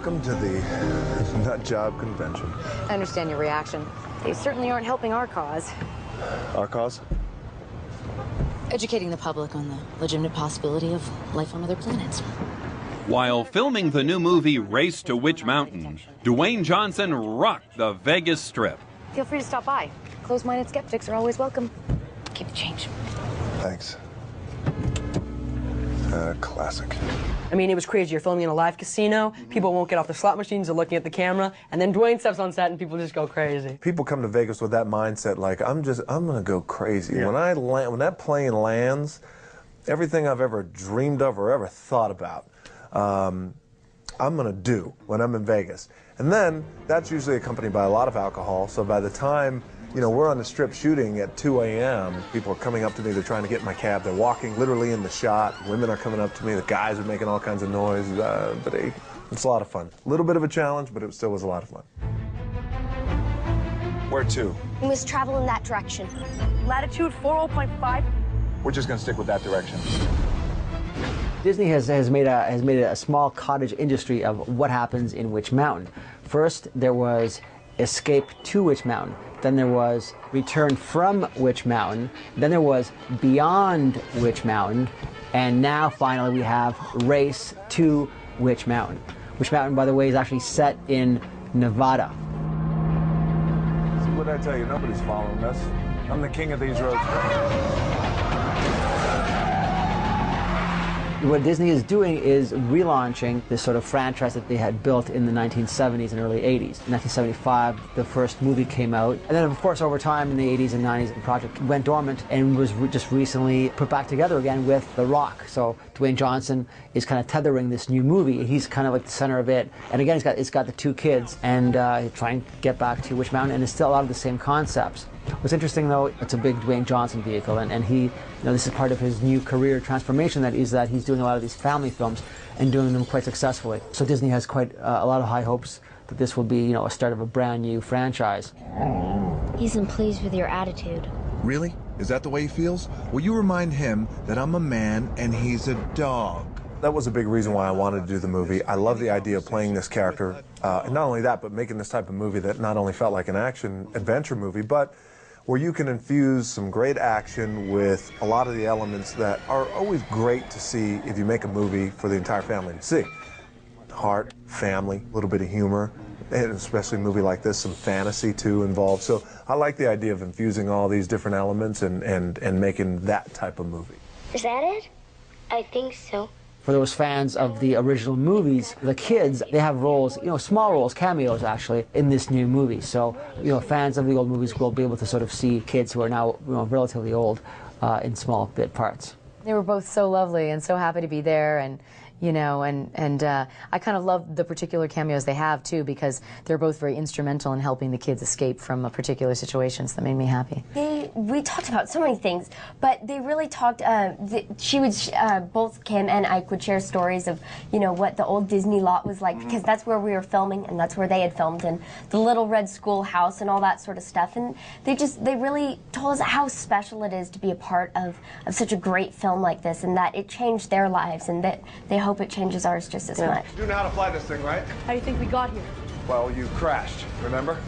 Welcome to the nut job convention. I understand your reaction. They certainly aren't helping our cause. Our cause? Educating the public on the legitimate possibility of life on other planets. While filming the new movie Race to Witch Mountain, Dwayne Johnson rocked the Vegas Strip. Feel free to stop by. Closed-minded skeptics are always welcome. Keep the change. Thanks. Classic. I mean, it was crazy. You're filming in a live casino. People won't get off the slot machines. They're looking at the camera. And then Dwayne steps on set and people just go crazy. People come to Vegas with that mindset, like, I'm gonna go crazy. Yeah. When that plane lands, everything I've ever dreamed of or ever thought about, I'm gonna do when I'm in Vegas. And then that's usually accompanied by a lot of alcohol. So by the time, you know, we're on the Strip shooting at 2 a.m., people are coming up to me, they're trying to get in my cab, they're walking literally in the shot, women are coming up to me, the guys are making all kinds of noise, but it's a lot of fun. A little bit of a challenge, but it still was a lot of fun. Where to? We must travel in that direction. Latitude 40.5. We're just gonna stick with that direction. Disney has made a small cottage industry of what happens in Witch Mountain. First, there was Escape to Witch Mountain. Then there was Return from Witch Mountain. Then there was Beyond Witch Mountain. And now, finally, we have Race to Witch Mountain. Witch Mountain, by the way, is actually set in Nevada. See, what did I tell you? Nobody's following us. I'm the king of these roads. What Disney is doing is relaunching this sort of franchise that they had built in the 1970s and early 80s. In 1975, the first movie came out. And then, of course, over time in the 80s and 90s, the project went dormant and was just recently put back together again with The Rock. So Dwayne Johnson is kind of tethering this new movie. He's kind of like the center of it. And again, it's got the two kids and trying to get back to Witch Mountain. And it's still a lot of the same concepts. What's interesting, though, it's a big Dwayne Johnson vehicle, and he, you know, this is part of his new career transformation, that he's doing a lot of these family films and doing them quite successfully. So Disney has quite a lot of high hopes that this will be, you know, a start of a brand new franchise. He isn't pleased with your attitude. Really? Is that the way he feels? Will you remind him that I'm a man and he's a dog? That was a big reason why I wanted to do the movie. I love the idea of playing this character, and not only that, but making this type of movie that not only felt like an action-adventure movie, but where you can infuse some great action with a lot of the elements that are always great to see if you make a movie for the entire family to see. Heart, family, a little bit of humor, and especially a movie like this, some fantasy too involved. So I like the idea of infusing all these different elements and making that type of movie. Is that it? I think so. For those fans of the original movies, the kids, they have roles, you know, small roles, cameos actually, in this new movie. So, you know, fans of the old movies will be able to sort of see kids who are now, you know, relatively old in small bit parts. They were both so lovely and so happy to be there, and you know, and I kind of love the particular cameos they have too, because they're both very instrumental in helping the kids escape from a particular situation. So that made me happy. We talked about so many things, but they really talked. Both Kim and Ike would share stories of, you know, what the old Disney lot was like, because that's where we were filming, and that's where they had filmed, and the Little Red Schoolhouse and all that sort of stuff. And they really told us how special it is to be a part of such a great film like this, and that it changed their lives, and that they hope it changes ours just as much. You know how to fly this thing, right? How do you think we got here? Well, you crashed, remember?